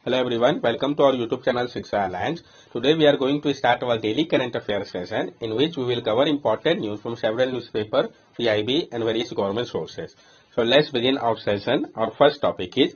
Hello everyone, welcome to our YouTube channel Shiksha Alliance. Today we are going to start our daily current affairs session in which we will cover important news from several newspapers, PIB and various government sources. So let's begin our session. Our first topic is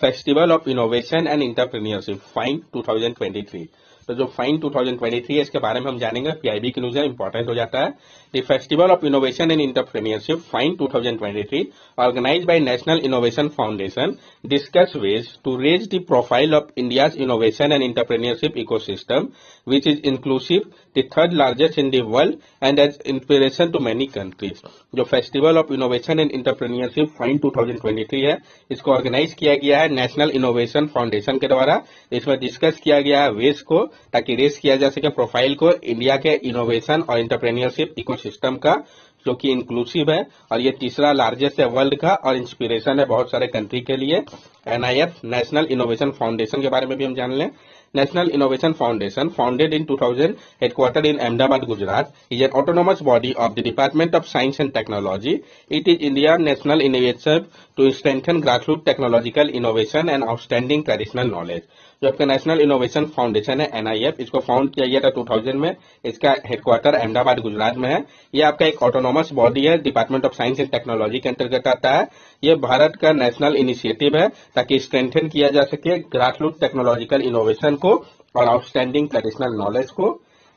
Festival of Innovation and Entrepreneurship FINE 2023. तो जो fine 2023 है इसके बारे में हम जानेंगे। PIB की news है, इंपॉर्टेंट हो जाता है। The festival of innovation and entrepreneurship FINE 2023 organised by national innovation foundation discuss ways to raise the profile of India's innovation and entrepreneurship ecosystem which is inclusive, the third largest in the world and as inspiration to many countries. जो festival of innovation and entrepreneurship FINE 2023 है, इसको organise किया गया है national innovation foundation के द्वारा। इसमें discuss किया गया है वेज को, ताकि रेस किया जा सके प्रोफाइल को इंडिया के इनोवेशन और एंटरप्रेन्योरशिप इकोसिस्टम का, जो कि इंक्लूसिव है और ये तीसरा लार्जेस्ट है वर्ल्ड का और इंस्पिरेशन है बहुत सारे कंट्री के लिए। एनआईएफ नेशनल इनोवेशन फाउंडेशन के बारे में भी हम जान लें। National Innovation Foundation, founded in 2000, headquartered in Ahmedabad, Gujarat, is an autonomous body of the Department of Science and Technology. It is India's national innovation to strengthen grassroots technological innovation and outstanding traditional knowledge. जो आपका national innovation foundation है NIF, इसको found किया गया था 2000 में। इसका headquarter Ahmedabad Gujarat में है। ये आपका एक ऑटोनोमस बॉडी है, department of science and technology के अंतर्गत आता है। ये भारत का नेशनल इनिशिएटिव है ताकि स्ट्रेंथन किया जा सके ग्रासरूट टेक्नोलॉजिकल इनोवेशन को और आउटस्टैंडिंग ट्रेडिशनल नॉलेज को।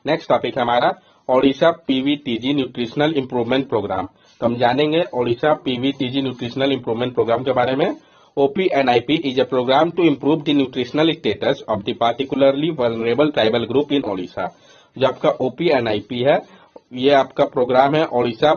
नेक्स्ट टॉपिक है हमारा Odisha PVTG nutritional improvement programme. तो हम जानेंगे Odisha PVTG nutritional improvement programme के बारे में। OPNIP is a program to improve the nutritional status of the particularly vulnerable tribal group in Odisha. जो आपका OPNIP है, ये आपका प्रोग्राम है Odisha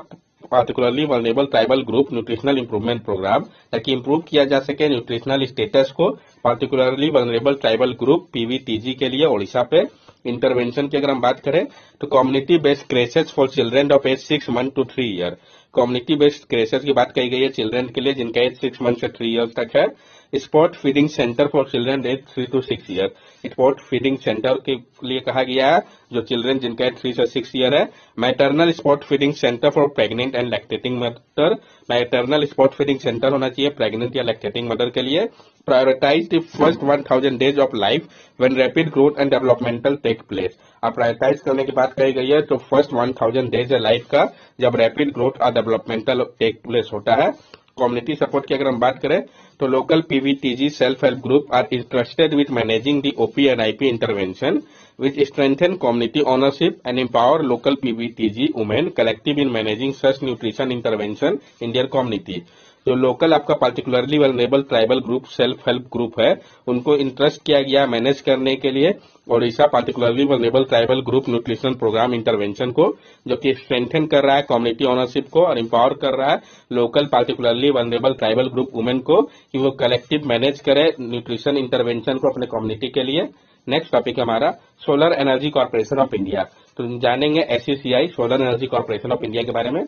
particularly vulnerable tribal group nutritional improvement programme, ताकि इंप्रूव किया जा सके न्यूट्रिशनल स्टेटस को particularly vulnerable tribal group PVTG के लिए ओडिशा पे। इंटरवेंशन की अगर हम बात करें तो community based creches for children of age 6 month to 3 year. Community based creches की बात कही गई है चिल्ड्रन के लिए जिनका एज 6 मंथ से 3 ईयर्स तक है। Spot feeding centre for children age 3 to 6 year. Spot feeding centre के लिए कहा गया है जो चिल्ड्रन जिनका एज 3 से 6 ईयर है। Maternal spot feeding centre for pregnant and lactating mother. Maternal spot feeding centre होना चाहिए प्रेग्नेंट या लैक्टेटिंग मदर के लिए। Prioritise the first 1000 days of life when rapid growth and developmental take place. अब prioritise करने की बात कही गई है तो फर्स्ट 1000 डेज है लाइफ का जब रैपिड ग्रोथ और डेवलपमेंटल टेक प्लेस होता है। कम्युनिटी सपोर्ट की अगर हम बात करें तो local PVTG self help group are interested with managing the OPNIP intervention which strengthen community ownership and empower local PVTG women collective in managing such nutrition intervention in their community। जो local आपका particularly vulnerable tribal group self help group है उनको interest किया गया manage करने के लिए Odisha particularly vulnerable tribal group nutrition programme intervention को, जो कि स्ट्रेंथन कर रहा है कम्युनिटी ओनरशिप को और एम्पावर कर रहा है local particularly vulnerable tribal group women को कि वो कलेक्टिव मैनेज करे न्यूट्रिशन इंटरवेंशन को अपने कम्युनिटी के लिए। नेक्स्ट टॉपिक हमारा solar energy corporation of India. तो जानेंगे SECI solar energy corporation of India के बारे में।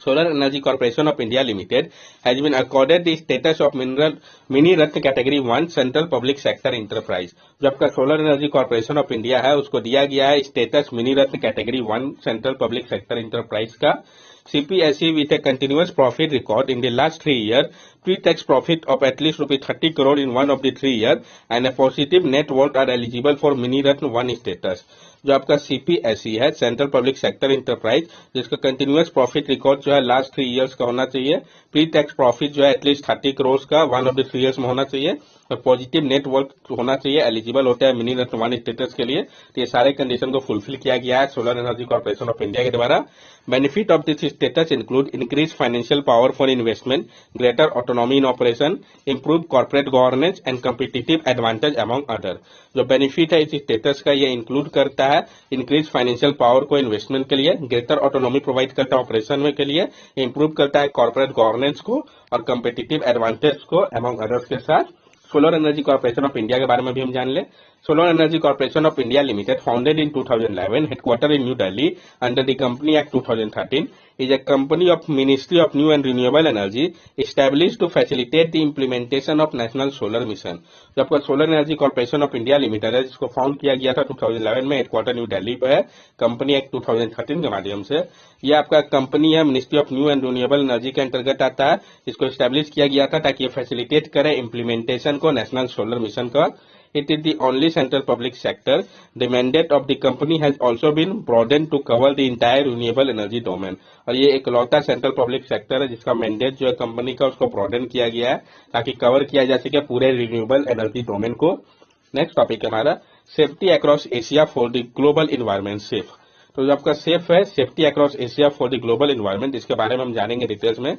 Solar Energy Corporation of India Limited has been accorded the status of Mini Ratna Category 1 Central Public Sector Enterprise। जो आपका solar energy corporation of India है उसको दिया गया है status mini ratna category 1 central public sector enterprise का। CPSE with a continuous profit record in the last 3 years, pre-tax profit of at least ₹30 crore in one of the 3 years and a positive net worth are eligible for Mini Ratna 1 status। जो आपका CPSE है central public sector enterprise, जिसका continuous profit record जो है last 3 years का होना चाहिए, pre tax profit जो है एटलीस्ट 30 करोड़ का वन ऑफ द 3 इयर्स में होना चाहिए और पॉजिटिव नेट वर्थ होना चाहिए, एलिजिबल होता है मिनी रत्न 1 स्टेटस के लिए। तो ये सारे कंडीशन को फुलफिल किया गया है solar energy corporation of India के द्वारा। Benefit of this status include increase financial power for investment, greater autonomy in operation, improve corporate governance and competitive advantage among other. जो बेनिफिट है इस स्टेटस का ये इंक्लूड करता है इंक्रीज फाइनेंशियल पावर को इन्वेस्टमेंट के लिए, ग्रेटर ऑटोनॉमी प्रोवाइड करता है ऑपरेशन में के लिए, इंप्रूव करता है कॉर्पोरेट गवर्नेंस को और कम्पिटिटिव एडवांटेज को अमंग अदर्स के साथ। Solar energy corporation of India के बारे में भी हम जान लें। Solar Energy Corporation of India Limited, founded in 2011, headquartered in New Delhi under the Company Act 2013, is a company of Ministry of New and Renewable Energy established to facilitate the implementation of National Solar Mission. जो आपका solar energy corporation of India limited है, जिसको found किया गया था 2011 में, headquarter new Delhi पे है, कंपनी एक्ट 2013 के माध्यम से। ये आपका कंपनी है, ministry of new and renewable energy के अंतर्गत आता है। इसको एस्टेब्लिश किया गया था ताकि ये फैसिलिटेट करे इम्प्लीमेंटेशन को नेशनल सोलर मिशन का। It is the only central public sector. The mandate of the company has also been broadened to cover the entire renewable energy domain. और ये इकलौता सेंट्रल पब्लिक सेक्टर है जिसका mandate जो है company का उसको ब्रॉडन किया गया है ताकि कवर किया जा सके पूरे रिन्यूएबल एनर्जी डोमेन को। नेक्स्ट टॉपिक है हमारा safety across Asia for the global environment safe. तो जो आपका सेफ है, safety across Asia for the global environment, इसके बारे में हम जानेंगे डिटेल्स में।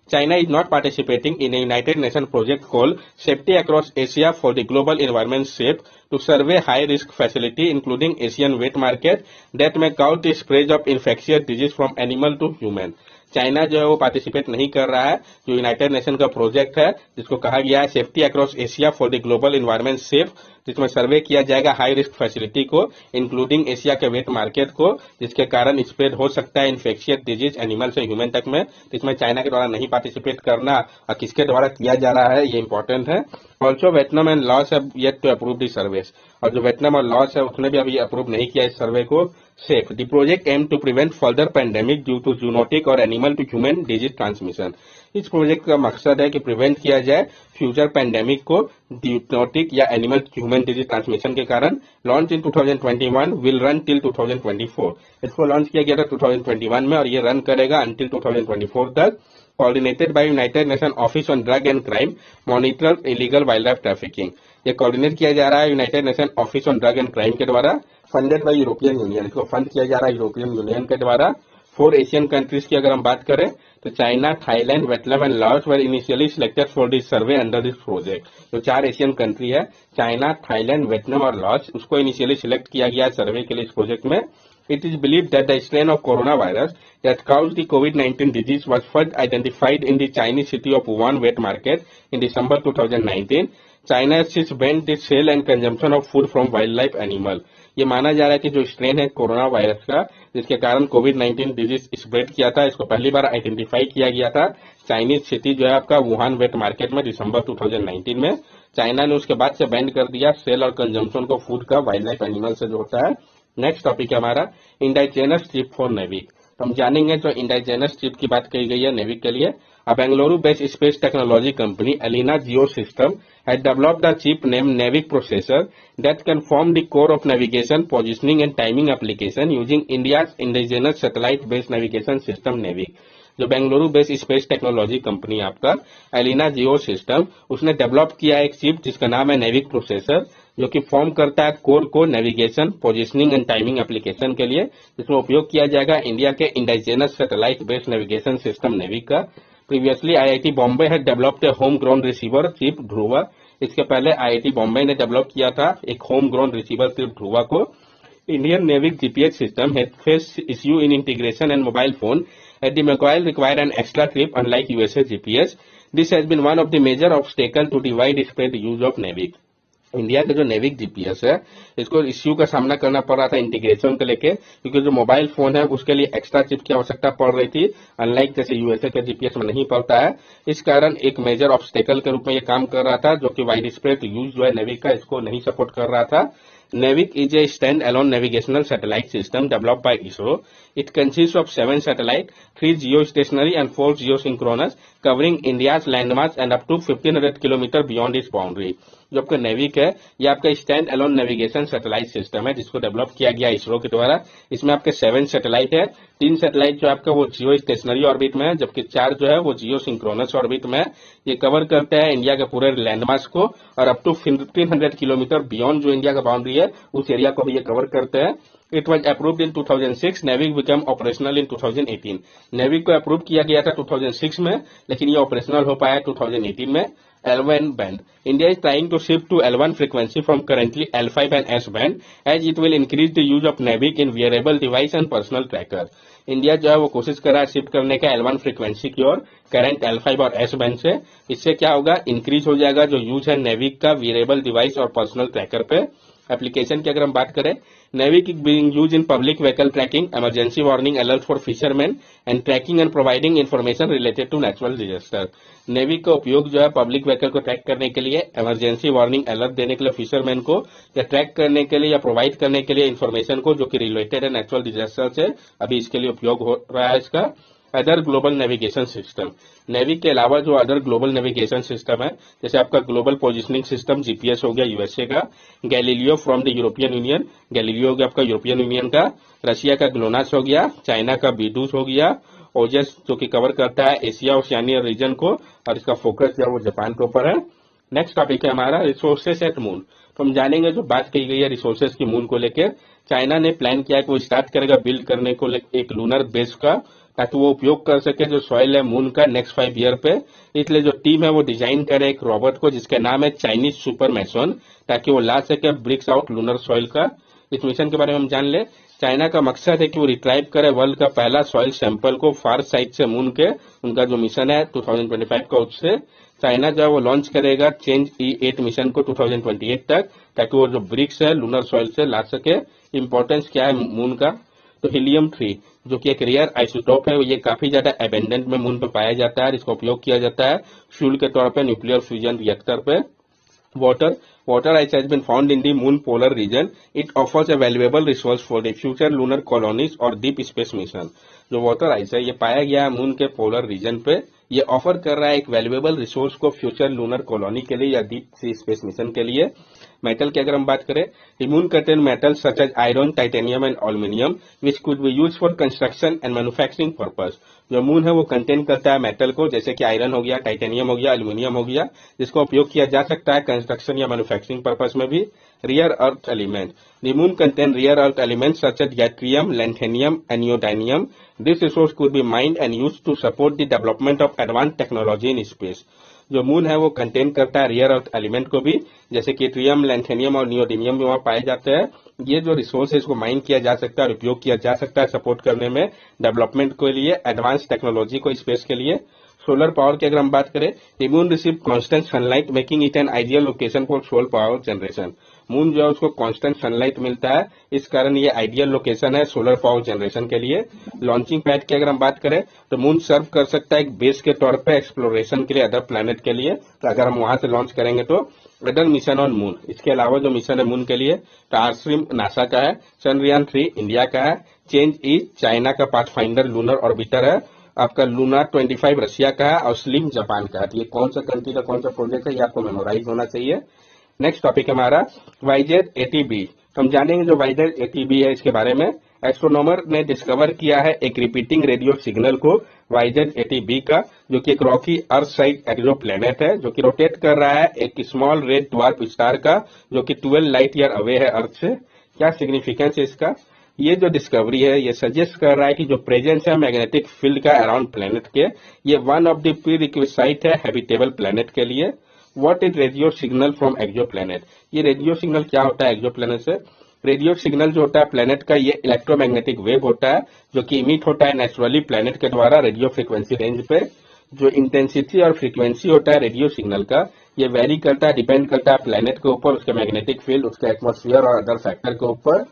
China is not participating in a United Nations project called Safety Across Asia for the Global Environment SAFE to survey high-risk facility including Asian wet market that may cause the spread of infectious disease from animal to human. China जो है वो participate नहीं कर रहा है, जो United nation का project है जिसको कहा गया है safety across Asia for the global environment safe, जिसमें सर्वे किया जाएगा हाई रिस्क फैसिलिटी को इंक्लूडिंग एशिया के वेट मार्केट को, जिसके कारण स्प्रेड हो सकता है इन्फेक्शियस डिजीज एनिमल से ह्यूमन तक में। इसमें चाइना के द्वारा नहीं पार्टिसिपेट करना और किसके द्वारा किया जा रहा है ये इंपॉर्टेंट है। Also Vietnam and Laos have yet to approve the surveys, और जो वियतनाम और लॉस है उसने भी अभी अप्रूव नहीं किया इस सर्वे को safe. The project aim to prevent further pandemic due to zoonotic और animal to human disease transmission. इस प्रोजेक्ट का मकसद है कि प्रिवेंट किया जाए फ्यूचर पैंडेमिक को जूनोटिक या एनिमल ह्यूमन डिजीज ट्रांसमिशन के कारण। Launch in 2021 will run till 2024। इसको लॉन्च किया गया था 2021 में और ये रन करेगा अंटिल 2024 तक। Coordinated by United nation office on drug and crime monitor illegal wild life trafficking. ये कोऑर्डिनेट किया जा रहा है United nation office on drug and crime के द्वारा, फंडेड बाय यूरोपियन यूनियन। इसको फंड किया जा रहा है यूरोपियन यूनियन के द्वारा। 4 एशियन कंट्रीज की अगर हम बात करें तो China, Thailand, Vietnam and Laos were initially selected for this survey under this project. जो 4 एशियन कंट्री है, चाइना, थाईलैंड, वियतनाम और लाओस, उसको इनिशियली सिलेक्ट किया गया सर्वे के लिए इस प्रोजेक्ट में। It is believed that the strain of coronavirus that caused the COVID-19 disease was first identified in the Chinese city of Wuhan wet market in December 2019. China has since banned the sale and consumption of food from wildlife animal. ये माना जा रहा है कि जो strain है corona virus का जिसके कारण कोविड-19 डिजीज स्प्रेड किया था, इसको पहली बार आइडेंटिफाई किया गया था चाइनीज सिटी जो है आपका वुहान वेट मार्केट में दिसंबर 2019 में। चाइना ने उसके बाद से बैन कर दिया सेल और कंजम्पशन को फूड का वाइल्ड लाइफ एनिमल से जो होता है। नेक्स्ट टॉपिक है हमारा इंडाइजेनस चिप फॉर नेविक। तो हम जानेंगे जो इंडाइजेनस चिप की बात कही गई है नेविक के लिए। A Bengaluru-based space technology company, Alina Geosystem, had developed a chip named NAVIC processor that can form the core of navigation, positioning and timing application using India's indigenous satellite-based navigation system NAVIC. जो Bengaluru based space technology company आपका Elina जियो system, उसने develop किया एक chip जिसका नाम है NavIC processor, जो कि फॉर्म करता है कोर को navigation, positioning and timing application के लिए, जिसमें उपयोग किया जाएगा इंडिया के indigenous satellite based navigation system NavIC का। Previously IIT Bombay had developed a home ground receiver chip Dhruva. इसके पहले आईआईटी बॉम्बे ने डेवलप किया था एक home ground receiver chip Dhruva को। Indian NavIC GPS system had face issue in integration and mobile phone at the mobile require an extra trip unlike USA GPS. This has been one of the major obstacles to the widespread use of NAVIC. India का जो NavIC GPS है इसको issue का सामना करना पड़ रहा था इंटीग्रेशन को लेके, क्योंकि जो मोबाइल फोन है उसके लिए एक्स्ट्रा चिप की आवश्यकता पड़ रही थी, अनलाइक जैसे यूएसए के जीपीएस में नहीं पड़ता है। इस कारण एक मेजर ऑब्स्टेकल के रूप में ये काम कर रहा था, जो कि वाइड स्प्रेड यूज जो है नेविक का इसको नहीं सपोर्ट कर रहा था। NAVIC is a stand-alone navigational satellite system developed by ISRO. It consists of 7 satellites, 3 geostationary and 4 geosynchronous, covering India's landmass and up to 1500 km beyond its boundary. जो आपका नेविक है ये आपका stand alone navigation satellite system है जिसको develop किया गया इसरो के द्वारा। इसमें आपके 7 सैटेलाइट है, 3 सैटेलाइट जो आपका वो जियो स्टेशनरी ऑर्बिट में है, जबकि 4 जो है वो जियो सिंक्रोनस ऑर्बिट में है। ये कवर करते हैं इंडिया के पूरे लैंडमास को और अप टू 1500 किलोमीटर बियॉन्ड जो इंडिया का बाउंड्री है उस एरिया को भी ये कवर करते हैं। It was approved in 2006. NAVIC became operational in 2018. NAVIC को अप्रूव किया गया था 2006 में, लेकिन ये ऑपरेशनल हो पाया 2018 में। L1 band. India is trying to shift to L1 frequency from currently L5 and S band, as it will increase the use of NAVIC in wearable device and personal tracker. India जो है वो कोशिश कर रहा है shift करने का L1 frequency की ओर करंट L5 और S बैंड से। इससे क्या होगा, इंक्रीज हो जाएगा जो यूज है नेविक का वेरेबल डिवाइस और पर्सनल ट्रैकर पे। एप्लीकेशन की अगर हम बात करें, NavIC being use in public vehicle tracking, emergency warning alert for fisherman and tracking and providing information related to natural disaster. NavIC का उपयोग जो है पब्लिक व्हीकल को ट्रैक करने के लिए, इमरजेंसी वार्निंग अलर्ट देने के लिए फिशरमैन को, या ट्रैक करने के लिए या प्रोवाइड करने के लिए इन्फॉर्मेशन को जो कि रिलेटेड है नेचुरल डिजास्टर से, अभी इसके लिए उपयोग हो रहा है इसका। Other global navigation system, navy के अलावा जो अदर ग्लोबल नेविगेशन सिस्टम है, जैसे आपका ग्लोबल पोजिशनिंग सिस्टम जीपीएस हो गया यूएसए का, Galileo from the European union, Galileo हो गया आपका यूरोपियन यूनियन का, रशिया का ग्लोनास हो गया, चाइना का बीडूस हो गया, ओजेस जो कि कवर करता है एशिया ओशियानिया रीजन को, और इसका फोकस जो है वो जापान के ऊपर है। नेक्स्ट टॉपिक है हमारा रिसोर्सेस एट मून। तो हम जानेंगे जो बात की गई है रिसोर्सेस की मून को लेकर, चाइना ने प्लान किया कि वो स्टार्ट करेगा बिल्ड करने को एक लूनर बेस का, ताकि वो उपयोग कर सके जो सॉइल है मून का नेक्स्ट 5 ईयर पे। इसलिए जो टीम है वो डिजाइन करे एक रोबोट को जिसका नाम है चाइनीज सुपर मैसन, ताकि वो ला सके ब्रिक्स आउट लूनर सॉइल का। इस मिशन के बारे में हम जान ले। चाइना का मकसद है कि वो रिट्राइव करे वर्ल्ड का पहला सॉइल सैंपल को फार साइड से मून के। उनका जो मिशन है 2025 का, उससे चाइना जो है वो लॉन्च करेगा चेंज E8 मिशन को 2028 तक, ताकि वो जो ब्रिक्स है लूनर सॉइल से ला सके। इंपॉर्टेंस क्या है मून का, तो हीलियम 3 जो कि एक रेयर आइसोटोप है, ये काफी ज्यादा एबेंडेंट में मून पे पाया जाता है। इसका उपयोग किया जाता है फ्यूल के तौर पे न्यूक्लियर फ्यूजन रिएक्टर पे। Water ice has been found in the moon polar region. It offers a valuable resource for the future lunar colonies और deep space mission. जो वाटर आइस है ये पाया गया है मून के पोलर रीजन पे, ये ऑफर कर रहा है एक वैल्यूएबल रिसोर्स को फ्यूचर लूनर कॉलोनी के लिए या डीप सी स्पेस मिशन के लिए। मेटल की अगर हम बात करें, the moon contain metals such as iron, titanium and aluminium which could be used for construction and manufacturing purpose. जो मून है वो कंटेन करता है मेटल को, जैसे कि आयरन हो गया, टाइटेनियम हो गया, एल्यूमिनियम हो गया, जिसका उपयोग किया जा सकता है कंस्ट्रक्शन या मैन्युफैक्चरिंग पर्पस में भी। Rear earth element, the moon contain rare earth elements such as yttrium, lanthanum and neodymium. This resource could be mined and used to support the development of advanced technology in space. जो moon है वो contain करता है rear earth element को भी, जैसे कि Triumf, लैंथेनियम और नियोडिमियम भी वहां पाए जाते हैं। ये जो रिसोर्स है इसको माइन किया जा सकता है और उपयोग किया जा सकता है सपोर्ट करने में डेवलपमेंट के लिए, एडवांस टेक्नोलॉजी को स्पेस के लिए। सोलर पावर की अगर हम बात करें, the moon receive constant sunlight making it an ideal location for solar power generation. Moon जो है उसको कांस्टेंट सनलाइट मिलता है, इस कारण ये आइडियल लोकेशन है सोलर पावर जनरेशन के लिए। लॉन्चिंग पैड की अगर हम बात करें तो मून सर्व कर सकता है एक बेस के तौर पे एक्सप्लोरेशन के लिए अदर प्लैनेट के लिए, तो अगर हम वहां से लॉन्च करेंगे तो। अदर मिशन ऑन मून, इसके अलावा जो मिशन है मून के लिए, टारस्ट्रीम नासा का है, चंद्रयान 3 इंडिया का है, चेंज ई चाइना का पाथफाइंडर लूनर ऑर्बिटर है, आपका लूना 25 रशिया का है और स्लिम जापान का है। ये कौन सा कंट्री का कौन सा प्रोजेक्ट है ये आपको मेमोराइज होना चाहिए। नेक्स्ट टॉपिक है हमारा वाईजेड 80b। हम जानेंगे जो वाईजेड 80b है इसके बारे में। एस्ट्रोनॉमर ने डिस्कवर किया है एक रिपीटिंग रेडियो सिग्नल को वाईजेड 80b का, जो कि एक रॉकी अर्थ साइड एक्सो प्लेनेट है जो कि रोटेट कर रहा है एक स्मॉल रेड ड्वार्फ स्टार का, जो कि 12 लाइट ईयर अवे है अर्थ से। क्या सिग्निफिकेंस है इसका? ये जो डिस्कवरी है ये सजेस्ट कर रहा है कि जो प्रेजेंस है मैग्नेटिक फील्ड का अराउंड प्लेनेट के, ये one of the prerequisite है हैबिटेबल प्लेनेट के लिए। What is radio signal from exoplanet? ये रेडियो सिग्नल क्या होता है एक्सो प्लेनेट से? रेडियो सिग्नल जो होता है प्लेनेट का, ये इलेक्ट्रोमैग्नेटिक वेव होता है जो कि इमिट होता है नेचुरली प्लेनेट के द्वारा रेडियो फ्रीक्वेंसी रेंज पे। जो इंटेंसिटी और फ्रीक्वेंसी होता है रेडियो सिग्नल का, ये वेरी करता है, डिपेंड करता है प्लेनेट के ऊपर, उसके मैग्नेटिक फील्ड, उसके एटमोस्फियर और अदर फैक्टर के ऊपर।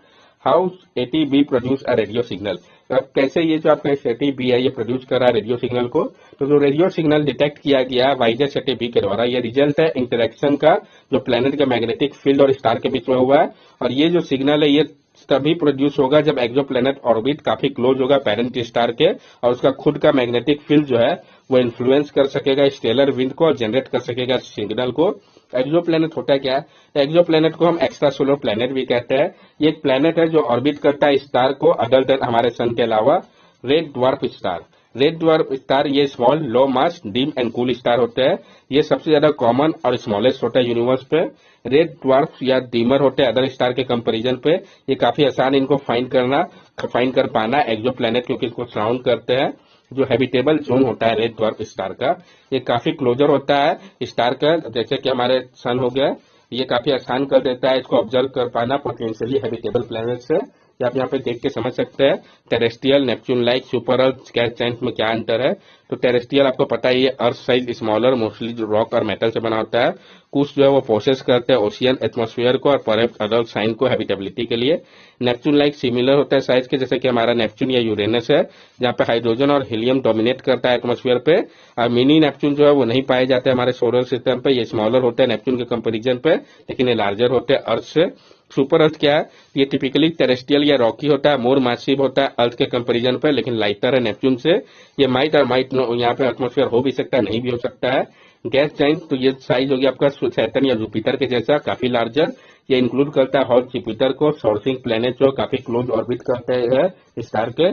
How 80b produce a radio signal? कैसे ये जो आपका 80b है ये प्रोड्यूस कर रहा है रेडियो सिग्नल को? तो जो रेडियो सिग्नल डिटेक्ट किया गया है वाईजेड 80b के द्वारा, ये रिजल्ट है इंटरेक्शन का जो प्लेनेट के मैग्नेटिक फील्ड और स्टार के बीच में हुआ है। और ये जो सिग्नल है ये तभी प्रोड्यूस होगा जब एक्सो प्लेनेट ऑर्बिट काफी क्लोज होगा पेरेंट स्टार के, और उसका खुद का मैग्नेटिक फील्ड जो है वो इन्फ्लुएंस कर सकेगा स्टेलर विंड को और जनरेट कर सकेगा सिग्नल को। एक्सो प्लेनेट होता है क्या है? एक्सो प्लेनेट को हम एक्स्ट्रा सोलर प्लेनेट भी कहते हैं। ये एक प्लेनेट है जो ऑर्बिट करता है स्टार को अदर देन हमारे सन के अलावा। Red dwarf star, red dwarf star ये small low mass dim and cool star होते हैं। ये सबसे ज्यादा कॉमन और स्मॉलेस्ट होता है यूनिवर्स पे। रेड ड्वार्फ या डीमर होते हैं अदर स्टार के कंपैरिजन पे। ये काफी आसान इनको फाइंड कर पाना एक्सो प्लेनेट, क्योंकि इसको सराउंड करते हैं। जो हैबिटेबल जोन होता है रेड ड्वार्फ स्टार का, ये काफी क्लोजर होता है स्टार का, जैसे कि हमारे सन हो गया। ये काफी आसान कर देता है इसको ऑब्जर्व कर पाना पोटेंशियली हैबिटेबल प्लैनेट से। आप यहाँ पे देख के समझ सकते हैं टेरेस्ट्रियल, नेपच्यून लाइक, सुपर अर्थ, गैस जाइंट में क्या अंतर है। तो टेरेस्ट्रियल आपको पता ही है, अर्थ साइज स्मॉलर, मोस्टली रॉक और मेटल से बना होता है। कुछ जो है वो पोसेस करते हैं ओशियन एटमॉस्फेयर को और परहैप्स अदर साइन को हैबिटेबिलिटी के लिए। नेपच्यून लाइक सिमिलर होता है साइज के, जैसे कि हमारा नेपच्यून या यूरेनस है, जहाँ पे हाइड्रोजन और हीलियम डोमिनेट करता है एटमॉस्फेयर पे। और मिनी नेपच्यून जो है वो नहीं पाए जाते हमारे सोलर सिस्टम पे, ये स्मॉलर होते हैं नेपच्यून के कंपेरिजन पे, लेकिन ये लार्जर होते हैं अर्थ से। सुपर अर्थ क्या है, ये टिपिकली टेरेस्ट्रियल या रॉकी होता है, मोर मैसिव होता है अर्थ के कंपैरिजन पे, लेकिन लाइटर है नेपच्यून से। ये माइट और माइट यहाँ पे एटमॉस्फेयर हो भी सकता है, नहीं भी हो सकता है। गैस जाइंट, तो ये साइज हो गया आपका सैटर्न या जुपिटर के जैसा, काफी लार्जर। ये इंक्लूड करता है हॉट जुपिटर को, सोर्सिंग प्लेनेट जो काफी क्लोज ऑर्बिट करते हैं स्टार के।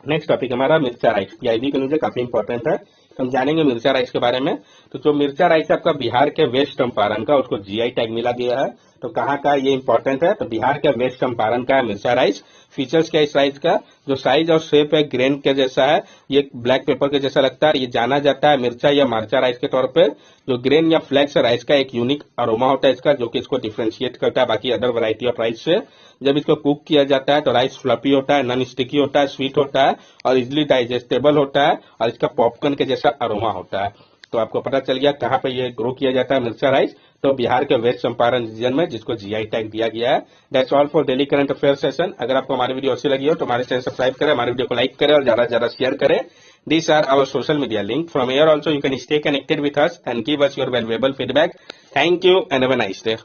नेक्स्ट टॉपिक हमारा मिर्चा राइस, पीआईबी के लिए काफी इंपॉर्टेंट है, हम जानेंगे मिर्चा राइस के बारे में। तो जो मिर्चा राइस है आपका बिहार के वेस्ट चंपारण का, उसको जीआई टैग मिला गया है। तो कहाँ का ये इंपॉर्टेंट है, तो बिहार के वेस्ट चंपारण का है मिर्चा राइस। फीचर्स क्या है इस राइस का, जो साइज और शेप है ग्रेन के जैसा है, ये ब्लैक पेपर के जैसा लगता है। ये जाना जाता है मिर्चा या मार्चा राइस के तौर पे। जो ग्रेन या फ्लैक्स राइस का एक यूनिक अरोमा होता है इसका, जो कि इसको डिफ्रेंशिएट करता है बाकी अदर वैरायटी ऑफ राइस से। जब इसको कुक किया जाता है तो राइस फ्लफी होता है, नॉन स्टिकी होता है, स्वीट होता है और इजिली डाइजेस्टेबल होता है, और इसका पॉपकॉर्न के जैसा अरोमा होता है। तो आपको पता चल गया कहाँ पे ये ग्रो किया जाता है मिर्चा राइस, तो बिहार के वेस्ट चंपारण रीजन में, जिसको जीआई टैग दिया गया है। That's all for daily current affair session. अगर आपको हमारी वीडियो अच्छी लगी हो तो हमारे चैनल सब्सक्राइब करें, हमारे वीडियो को लाइक करें और ज्यादा से ज्यादा शेयर करें। These are our social media link. From here also you can stay connected with us and give us your valuable feedback. Thank you and have a nice day.